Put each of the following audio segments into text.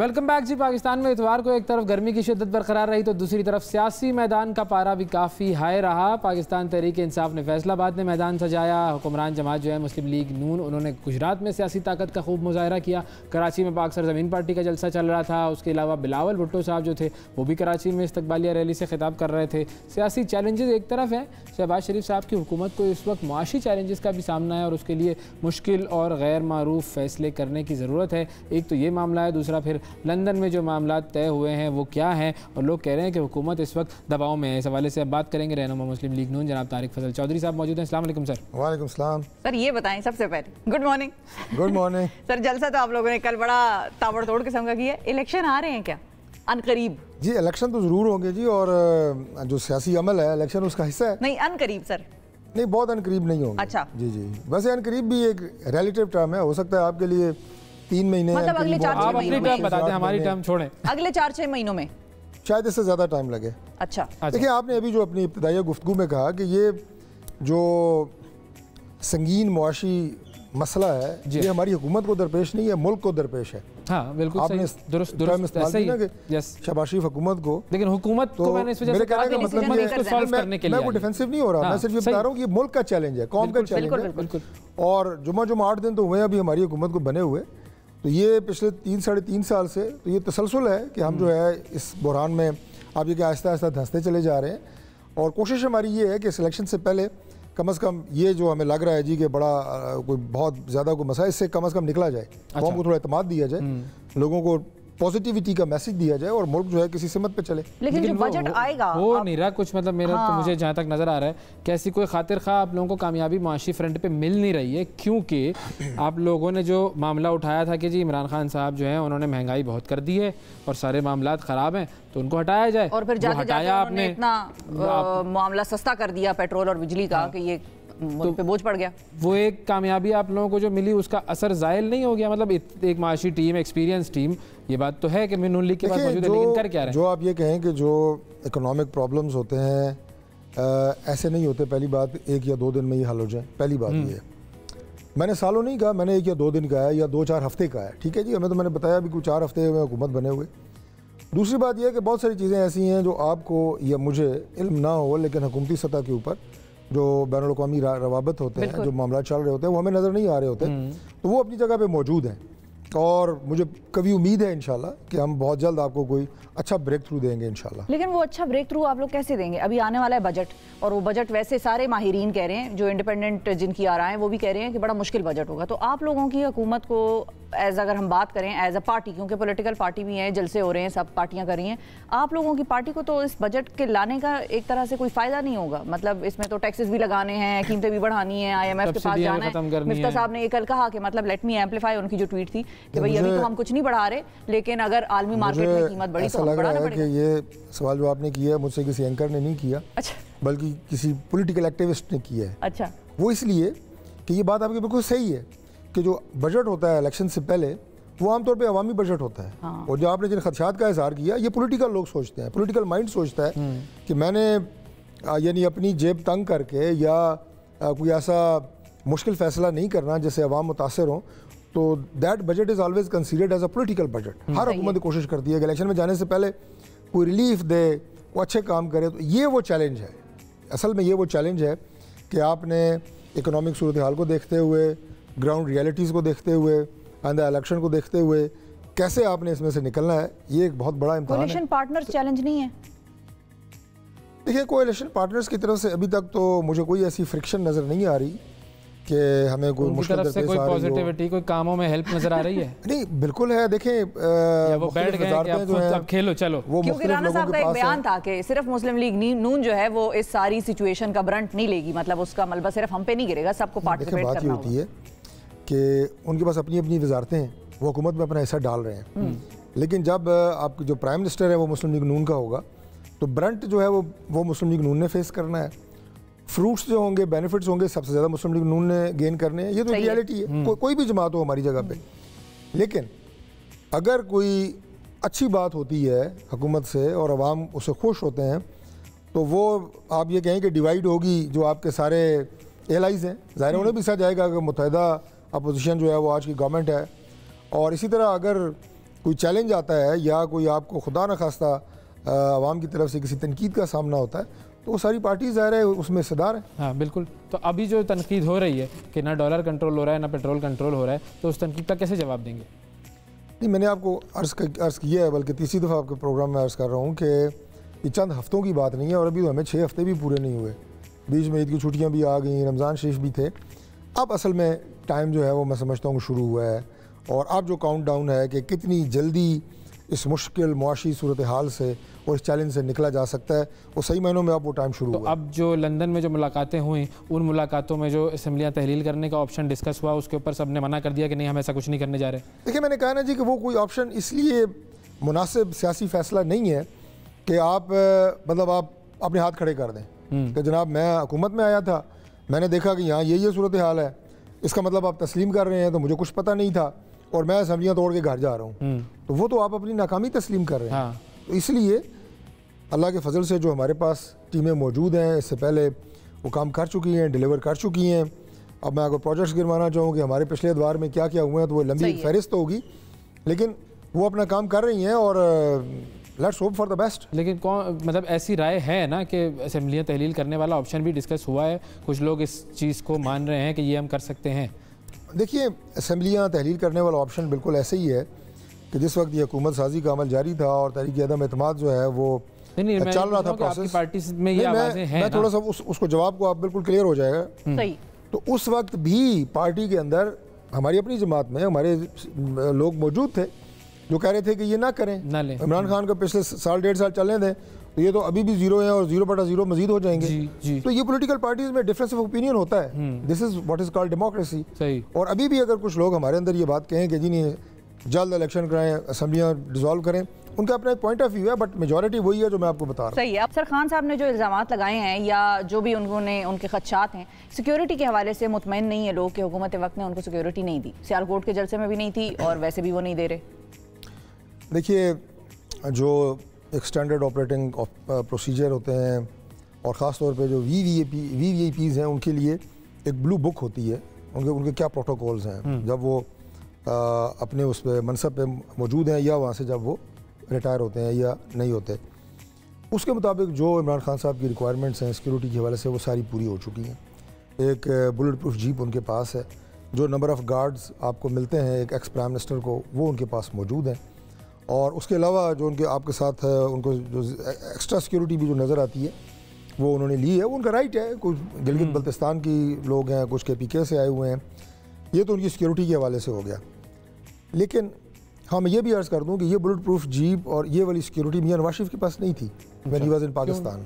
Welcome back जी। पाकिस्तान में इतवार को एक तरफ गर्मी की शिद्दत बरकरार रही तो दूसरी तरफ सियासी मैदान का पारा भी काफ़ी हाई रहा। पाकिस्तान तहरीक इंसाफ ने फैसलाबाद में मैदान सजाया। हुक्मरान जमात जो है मुस्लिम लीग नून, उन्होंने गुजरात में सियासी ताकत का खूब मुजाहरा किया। कराची में पाक सरजमीन पार्टी का जलसा चल रहा था। उसके अलावा बिलावल भुट्टो साहब जो थे वो भी कराची में इस्तकबालिया रैली से खिताब कर रहे थे। सियासी चैलेंजेस एक तरफ है, शहबाज शरीफ साहब की हुकूमत को इस वक्त मुआशी चैलेंजेस का भी सामना है और उसके लिए मुश्किल और गैर मारूफ फैसले करने की ज़रूरत है। एक तो ये मामला है, दूसरा फिर लंदन में जो मामला तय हुए हैं वो क्या हैं और लोग कह रहे हैं कि हुकूमत इस वक्त दबाव में है। इस हवाले से अब बात करेंगे रहनुमा मुस्लिम लीग नून जनाब तारिक फजल चौधरी साहब मौजूद हैं। अस्सलाम वालेकुम सर। वालेकुम सलाम। सर ये बताएं सबसे पहले, good morning. Good morning. Sir जलसा तो आप लोगों ने कल बड़ा ताबड़तोड़ किस्म का किया। इलेक्शन आ रहे हैं क्या अनकरीब? जी इलेक्शन तो ज़रूर होंगे जी, और जो सियासी अमल है इलेक्शन उसका हिस्सा है। नहीं अनकरीब सर, नहीं बहुत अनकरीब नहीं होंगे। अच्छा जी जी, वैसे अनकरीब भी एक रिलेटिव टर्म है, हो सकता है आपके लिए 3 महीने, मतलब अगले 4-6 महीनों में। बता दें, हमारी टर्म छोड़ें, अगले 4-6 महीनों में शायद इससे ज़्यादा टाइम लगे। अच्छा देखिए आपने अभी जो अपनी इब्तिदाई गुफ्तगू में कहा कि ये जो संगीन मुआशी मसला है ये हमारी हुकूमत को दरपेश नहीं है, मुल्क को दरपेश है। हाँ बिल्कुल आपने दुरुस्त ऐसे ही शहबाज शरीफ हुकूमत को, लेकिन हुकूमत तो को मैंने इस वजह से कहा कि मतलब मैं कोई डिफेंसिव नहीं हो रहा, मैं सिर्फ ये बता रहा हूँ कि ये मुल्क का चैलेंज है, कौम का चैलेंज है। और जुम्मा 8 दिन तो हुए अभी हमारी हुकूमत को बने हुए, तो ये पिछले 3-3.5 साल से तो ये तसलसल है कि हम जो है इस बहरान में आप ये कि आहिस्ता आहिस्ता धंसते चले जा रहे हैं। और कोशिश हमारी ये है कि सिलेक्शन से पहले कम से कम ये जो हमें लग रहा है जी कि बड़ा कोई बहुत ज़्यादा कोई मसला, इससे कम से कम निकला जाए, कौम को थोड़ा एतमाद दिया जाए, लोगों को पॉजिटिविटी का मैसेज दिया जाए और मुल्क जो है किसी सिमत पे चले। लेकिन जो बजट आएगा वो नहीं रहा कुछ, मतलब मेरा तो मुझे जहाँ तक नज़र आ रहा है कि ऐसी कोई खातिर खा आप लोगों को कामयाबी माशी फ्रंट पे मिल नहीं रही है, क्योंकि आप लोगों ने जो मामला उठाया था कि जी इमरान खान साहब जो हैं उन्होंने महंगाई बहुत कर दी है और सारे मामला ख़राब हैं तो उनको हटाया जाए, और फिर जाते जाते आपने इतना मामला सस्ता कर दिया पेट्रोल और बिजली का कि ये तो पे बोझ पड़ गया। वो एक कामयाबी आप लोगों को जो मिली उसका असर ज़ायल नहीं हो गया? मतलब एक माशी टीम, एक्सपीरियंस टीम, ये बात तो है कि नून लीग के पास मौजूद है, लेकिन कर क्या रहे हैं? जो आप ये कहें कि जो इकोनॉमिक प्रॉब्लम्स होते हैं ऐसे नहीं होते, पहली बात 1 या 2 दिन में ही हल हो जाए, पहली बात ये है। मैंने सालों नहीं कहा, मैंने 1 या 2 दिन का है या 2-4 हफ्ते का है, ठीक है जी, हमें तो मैंने बताया अभी कुछ 4 हफ्ते में हुकूमत बने हुए। दूसरी बात यह है कि बहुत सारी चीज़ें ऐसी हैं जो आपको या मुझे इल्म ना हो, लेकिन हुकूमती सतह के ऊपर जो बैनुल-अक़वामी रवाबत होते हैं, जो मामला चल रहे होते हैं वो हमें नज़र नहीं आ रहे होते, तो वो अपनी जगह पे मौजूद हैं। और मुझे कभी उम्मीद है इंशाल्लाह कि हम बहुत जल्द आपको कोई अच्छा ब्रेक थ्रू देंगे इंशाल्लाह। लेकिन वो अच्छा ब्रेक थ्रू आप लोग कैसे देंगे? अभी आने वाला है बजट, और वो बजट वैसे सारे माहिरीन कह रहे हैं, जो इंडिपेंडेंट जिनकी आ रहा है वो भी कह रहे हैं कि बड़ा मुश्किल बजट होगा। तो आप लोगों की हुकूमत को एज अगर हम बात करें एज अ पार्टी, क्योंकि पॉलिटिकल पार्टी भी है, जलसे हो रहे हैं, सब पार्टियां कर रही हैं, आप लोगों की पार्टी को तो इस बजट के लाने का एक तरह से कोई फ़ायदा नहीं होगा। मतलब इसमें तो टैक्सेस भी लगाने हैं, कीमतें भी बढ़ानी है, IMF के पास जाना है। मिफ्ता साहब ने ये कल कहा कि मतलब लेट मी एम्पलीफाई उनकी जो ट्वीट थी कि भाई अभी तो हम कुछ नहीं बढ़ा रहे, लेकिन अगर आलमी मार्केट में कीमत बढ़ी तो हम बढ़ाना पड़ेगा। ये सवाल जो आपने किया है मुझसे किसी एंकर ने नहीं किया, अच्छा, बल्कि किसी पॉलिटिकल एक्टिविस्ट ने किया है। अच्छा, वो इसलिए कि ये बात आपकी बिल्कुल सही है कि जो बजट होता है इलेक्शन से पहले वो आमतौर पे अवामी बजट होता है। हाँ। और जो आपने जिन खदशात का इजहार किया ये पॉलिटिकल लोग सोचते हैं, पॉलिटिकल माइंड सोचता है कि मैंने यानी अपनी जेब तंग करके या कोई ऐसा मुश्किल फैसला नहीं करना जिससे अवाम मुतासर हों, तो that budget is always considered as a political budget. हर हुकूमत कोशिश करती है कि इलेक्शन में जाने से पहले कोई रिलीफ दे, वो अच्छे काम करे। तो ये वो चैलेंज है, असल में ये वो चैलेंज है कि आपने इकोनॉमिक सूरत हाल को देखते हुए, ग्राउंड रियलिटीज़ को देखते हुए, आइंदा इलेक्शन को देखते हुए कैसे आपने इसमें से निकलना है, ये एक बहुत बड़ा इम्तिहान है। कोलिशन पार्टनर्स चैलेंज नहीं है? देखिए कोलिशन पार्टनर्स की तरफ से अभी तक तो मुझे कोई ऐसी फ्रिक्शन नज़र नहीं आ रही कि हमें कोई मुश्किल तरफ से कोई पॉजिटिविटी, कोई कामों में हेल्प नजर आ रही है? नहीं बिल्कुल है। देखें वो बैठ गए कि अब खेलो चलो, वो क्योंकि राना साहब का एक बयान था कि सिर्फ मुस्लिम लीग नून जो है वो इस सारी सिचुएशन का ब्रंट नहीं लेगी, मतलब उसका मलबा सिर्फ हम पे नहीं गिरेगा, सबको पार्टिसिपेट करना होगा। होती है कि उनके पास अपनी अपनी वजारतें हैं, वो हुकूमत में अपना हिस्सा डाल रहे हैं, लेकिन जब आपके जो प्राइम मिनिस्टर है वो मुस्लिम लीग नून का होगा तो ब्रंट जो है वो मुस्लिम लीग नून ने फेस करना है। फ्रूट्स जो होंगे, बेनिफिट्स होंगे, सबसे ज़्यादा मुस्लिम लीग नून ने गेन करने हैं। ये तो रियलिटी है, कोई भी जमात हो हमारी जगह पे। लेकिन अगर कोई अच्छी बात होती है हुकूमत से और अवाम उससे खुश होते हैं तो वो आप ये कहें कि डिवाइड होगी जो आपके सारे एलाइज़ हैं, ज़ाहिर उन्हें भी सच जाएगा कि मुत्तहिदा अपोजिशन जो है वो आज की गवर्नमेंट है। और इसी तरह अगर कोई चैलेंज आता है या कोई आपको खुदा न खास्ता आवाम की तरफ से किसी तनकीद का सामना होता है तो वो सारी पार्टी ज़ाहिर है उसमें हिस्सेदार है। हाँ बिल्कुल। तो अभी जो तनकीद हो रही है कि ना डॉलर कंट्रोल हो रहा है ना पेट्रोल कंट्रोल हो रहा है, तो उस तनकीद का कैसे जवाब देंगे? नहीं, मैंने आपको अर्ज़ किया है, बल्कि तीसरी दफ़ा आपके प्रोग्राम में अर्ज़ कर रहा हूँ कि ये चंद हफ्तों की बात नहीं है और अभी तो हमें 6 हफ्ते भी पूरे नहीं हुए, बीच में ईद की छुट्टियाँ भी आ गई, रमज़ान शरीफ भी थे। अब असल में टाइम जो है वो मैं समझता हूँ शुरू हुआ है और अब जो काउंट डाउन है कि कितनी जल्दी इस मुश्किल मुआशी सूरत हाल से और इस चैलेंज से निकला जा सकता है, वो सही मायनों में अब वो टाइम शुरू हुआ। अब जो लंदन में जो मुलाकातें हुई, उन मुलाकातों में जो असम्बलियाँ तहलील करने का ऑप्शन डिस्कस हुआ, उसके ऊपर सबने मना कर दिया कि नहीं हम ऐसा कुछ नहीं करने जा रहे। देखिए, मैंने कहा ना जी कि वो कोई ऑप्शन इसलिए मुनासिब सियासी फैसला नहीं है कि आप मतलब आप अपने हाथ खड़े कर दें कि जनाब मैं हुकूमत में आया था, मैंने देखा कि यहाँ ये सूरत हाल है, इसका मतलब आप तस्लीम कर रहे हैं तो मुझे कुछ पता नहीं था और मैं असम्बलियाँ तोड़ के घर जा रहा हूँ, तो वो तो आप अपनी नाकामी तस्लीम कर रहे हैं। हाँ। तो इसलिए अल्लाह के फजल से जो हमारे पास टीमें मौजूद हैं, इससे पहले वो काम कर चुकी हैं, डिलीवर कर चुकी हैं। अब मैं अगर प्रोजेक्ट्स गिरवाना चाहूँ कि हमारे पिछले अदवार में क्या क्या हुए हैं तो वो लंबी फहरिस्त तो होगी, लेकिन वो अपना काम कर रही हैं और let's hope for the best. लेकिन कौन मतलब ऐसी राय है ना कि असम्बलियाँ तहलील करने वाला ऑप्शन भी डिस्कस हुआ है, कुछ लोग इस चीज़ को मान रहे हैं कि ये हम कर सकते हैं। देखिए, असम्बलियाँ तहलील करने वाला ऑप्शन बिल्कुल ऐसे ही है कि जिस वक्त ये हुकूमत साजी का अमल जारी था और तहरीक अदम एतमाद जो है वो चल रहा था प्रोसेस पार्टी में ये आवाज़ें हैं, मैं थोड़ा सा उसको जवाब को आप बिल्कुल क्लियर हो जाएगा। सही। तो उस वक्त भी पार्टी के अंदर हमारी अपनी जमात में हमारे लोग मौजूद थे जो कह रहे थे कि ये ना करें, इमरान खान का पिछले साल 1.5 साल चलने दें, तो ये तो अभी भी 0 है और 0/0 मजीद हो जाएंगे। जी। तो ये पॉलिटिकल पार्टीज में डिफरेंस ऑफ ओपिनियन होता है, this is what is called democracy. और अभी भी अगर कुछ लोग हमारे अंदर ये बात कहें कि जी नहीं जल्द इलेक्शन कराएं, असम्बलियाँ डिसॉल्व करें, उनका अपना एक पॉइंट ऑफ व्यू है, बट मेजॉरिटी वही है जो मैं आपको बता रहा हूँ। सही है। अफसर खान साहब ने जो इल्ज़ामात लगाए हैं या जो भी उन्होंने उनके खदशात हैं, सिक्योरिटी के हवाले से मुतमईन नहीं है लोग कि हुकूमत वक्त ने उनको सिक्योरिटी नहीं दी, सियालकोट के जलसे में भी नहीं थी और वैसे भी वो नहीं दे रहे। देखिए, जो एक स्टैंडर्ड ऑपरेटिंग प्रोसीजर होते हैं और ख़ास तौर पे जो VVIPs हैं उनके लिए एक ब्लू बुक होती है, उनके क्या प्रोटोकॉल्स हैं जब वो अपने उस पे मनसब पे मौजूद हैं या वहाँ से जब वो रिटायर होते हैं या नहीं होते, उसके मुताबिक जो इमरान खान साहब की रिक्वायरमेंट्स हैं सिक्योरिटी के हवाले से वो सारी पूरी हो चुकी हैं। एक बुलेट प्रूफ जीप उनके पास है, जो नंबर ऑफ़ गार्ड्स आपको मिलते हैं एक एक्स प्राइम मिनिस्टर को वो उनके पास मौजूद हैं, और उसके अलावा जो उनके आपके साथ उनको जो एक्स्ट्रा सिक्योरिटी भी जो नज़र आती है वो उन्होंने ली है, वो उनका राइट है। कुछ गिलगित बल्तिस्तान की लोग हैं, कुछ KPK से आए हुए हैं, ये तो उनकी सिक्योरिटी के हवाले से हो गया। लेकिन हाँ, मैं ये भी अर्ज़ कर दूं कि ये बुलेट प्रूफ जीप और ये वाली सिक्योरिटी मियां नवाज शरीफ के पास नहीं थी when he was in Pakistan,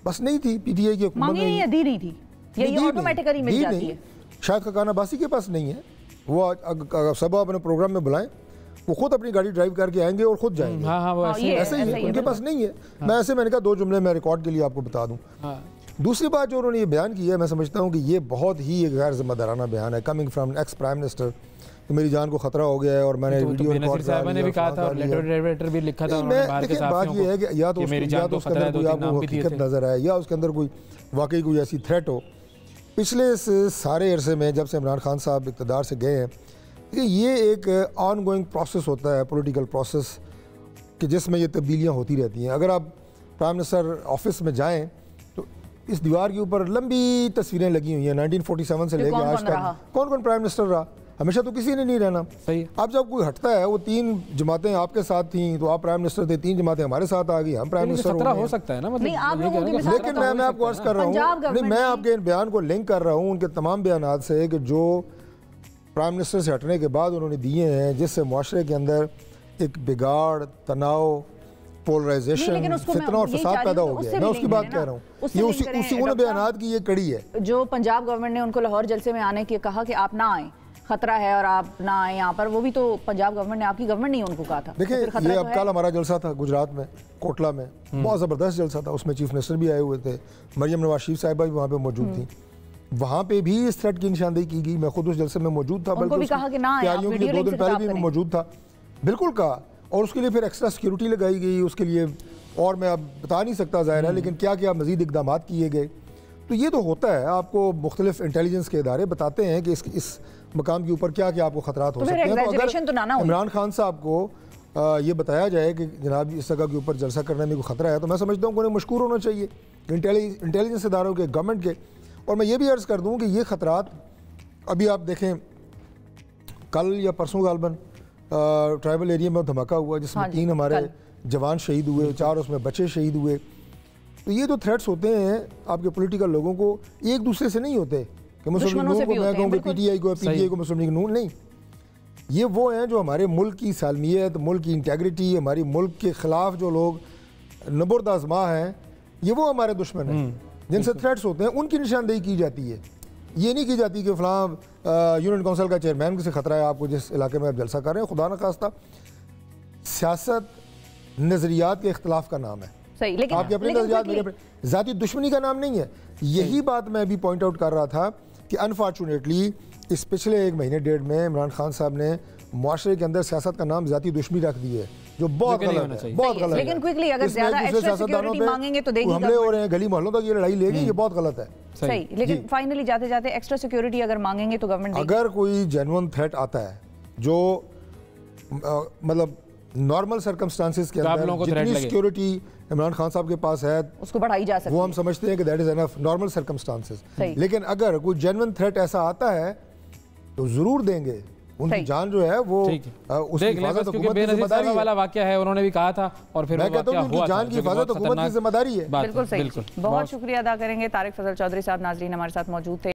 बस नहीं थी। PTI की हुकूमत में दी नहीं थी, ये ऑटोमेटिकली मिल जाती है। शायद खकान अब्बासी के पास नहीं है, वो सब अपने प्रोग्राम में बुलाएं, वो खुद अपनी गाड़ी ड्राइव करके आएंगे और खुद जाएंगे। वो ऐसे ही है, उनके पास नहीं है। मैंने कहा 2 जुमले मैं रिकॉर्ड के लिए आपको बता दूं। दूसरी बात जो उन्होंने ये बयान की है, मैं समझता हूँ कि ये बहुत ही गैर जिम्मेदाराना बयान है, coming from ex prime minister. तो मेरी जान को खतरा हो गया है और मैंने वीडियो रिकॉर्ड कर लिया, भी कहा था, लेटर भी लिखा था उन्होंने बाहर के साथियों को। बात ये है कि या तो उसके अंदर कोई आपको हकीकत नजर आए या उसके अंदर कोई वाकई कोई ऐसी थ्रेट हो। पिछले सारे अरसे में जब से इमरान खान साहब इक़्तिदार से गए हैं, ये एक ऑन गोइंग प्रोसेस होता है, पॉलिटिकल प्रोसेस, कि जिसमें ये तब्दीलियाँ होती रहती हैं। अगर आप प्राइम मिनिस्टर ऑफिस में जाएँ तो इस दीवार के ऊपर लंबी तस्वीरें लगी हुई हैं 1947 से लेकर आज तक, कौन कौन प्राइम मिनिस्टर रहा, हमेशा तो किसी ने नहीं रहना। सही। अब जब कोई हटता है, वो 3 जमातें आपके साथ थी तो आप प्राइम मिनिस्टर थे, 3 जमातें हमारे साथ आ गई, हम प्राइम मिनिस्टर हो सकता है ना, मतलब लेकिन मैं आपको अर्ज कर रहा हूँ, नहीं, मैं आपके इन बयान को लिंक कर रहा हूँ उनके तमाम बयान से कि जो प्राइम मिनिस्टर से हटने के बाद उन्होंने दिए हैं, जिससे मुआशरे के अंदर एक बिगाड़, तनाव, पोलराइजेशन, फितना और फसाद पैदा हो गया। मैं उसकी बात कह रहा हूँ, ये उसी उन बयानात की ये कड़ी है। जो पंजाब गवर्नमेंट ने उनको लाहौर जलसे में आने की कहा कि आप ना आए, खतरा है और आप ना आए यहाँ पर, वो भी तो पंजाब गवर्नमेंट ने, आपकी गवर्नमेंट ने उनको कहा था। देखिए, ये अब कल हमारा जलसा था गुजरात में, कोटला में, बहुत ज़बरदस्त जलसा था, उसमें चीफ मिनिस्टर भी आए हुए थे, मरियम नवाज शरीफ साहिबा भी वहाँ पे मौजूद थी। वहाँ पे भी इस थ्रेट की निशानदेही की गई, मैं खुद उस जलसे में मौजूद था, बल्कि तैयारियों के 2 दिन पहले भी मौजूद था, बिल्कुल कहा, और उसके लिए फिर एक्स्ट्रा सिक्योरिटी लगाई गई उसके लिए, और मैं अब बता नहीं सकता ज़ाहिर है, लेकिन क्या क्या मज़ीद इक़दाम किए गए। तो ये तो होता है, आपको मुख्तलिफ इंटेलिजेंस के इदारे बताते हैं कि इस मकाम के ऊपर क्या क्या आपको खतरात हो सकते हैं। तो अगर इमरान खान साहब को ये बताया जाए कि जनाब इस जगह के ऊपर जलसा करने में कोई ख़तरा है, तो मैं समझता हूँ कि उन्हें मशकूर होना चाहिए इंटेलिजेंस इदारों के, गवर्नमेंट के। और मैं ये भी अर्ज़ कर दूँ कि ये ख़तरात अभी आप देखें, कल या परसों गालबन ट्राइबल एरिया में धमाका हुआ जिसमें 3 हमारे जवान शहीद हुए, 4 उसमें बच्चे शहीद हुए। तो ये जो थ्रेट्स होते हैं आपके पॉलिटिकल लोगों को, एक दूसरे से नहीं होते कि मुस्लिम लीग नून को मैं कहूँ PTI को, PTI को मुस्लिम लीग नून, नहीं। ये वो हैं जो हमारे मुल्क की सालमियत, मुल्क की इंटेग्रिटी, हमारी मुल्क के ख़िलाफ़ जो लोग नबुर्द आज़मा हैं, ये वो हमारे दुश्मन हैं जिनसे थ्रेट्स होते हैं, उनकी निशानदेही की जाती है। ये नहीं की जाती कि फ़लाँ यूनियन काउंसिल का चेयरमैन से ख़तरा है आपको जिस इलाके में आप जलसा कर रहे हैं। खुदा न खास्ता सियासत नज़रियात के इख्तलाफ का नाम है, सही, लेकिन आपके अपने नज़रियात, मेरे अपने, ज़ाती दुश्मनी का नाम नहीं है। यही बात मैं अभी पॉइंट आउट कर रहा था कि अनफॉर्चुनेटली इस पिछले 1 महीने 1.5 में इमरान खान साहब ने मुआशरे के अंदर सियासत का नाम ज़ाती दुश्मनी रख दी है, जो बहुत गलत है, बहुत गलत है। लेकिन क्विकली अगर ज़्यादा एक्स्ट्रा सिक्योरिटी मांगेंगे तो देगी, हमले हो रहे हैं गली मोहल्लों तक, ये लड़ाई लेगी, ये बहुत गलत है। सही, लेकिन फाइनली जाते जाते एक्स्ट्रा सिक्योरिटी अगर मांगेंगे तो गवर्नमेंट, अगर कोई जेन्युइन थ्रेट आता है जो मतलब नॉर्मल सर्कमस्टांसेस के अंदर जितनी सिक्योरिटी इमरान खान साहब के पास है उसको बढ़ाई जा सकती है, वो हम समझते हैं कि that is enough normal circumstances. लेकिन अगर कोई जेन्युइन थ्रेट ऐसा आता है तो जरूर देंगे, उनकी जान जो है वो उसकी हिफाजत हुकूमत की जिम्मेदारी है। वाला वाकया है, उन्होंने भी कहा था और फिर मैं कहता हूं उनकी जान की हिफाजत हुकूमत की जिम्मेदारी है। बिल्कुल सही। बहुत शुक्रिया अदा करेंगे तारिक फजल चौधरी साहब, नाजरीन हमारे साथ मौजूद थे।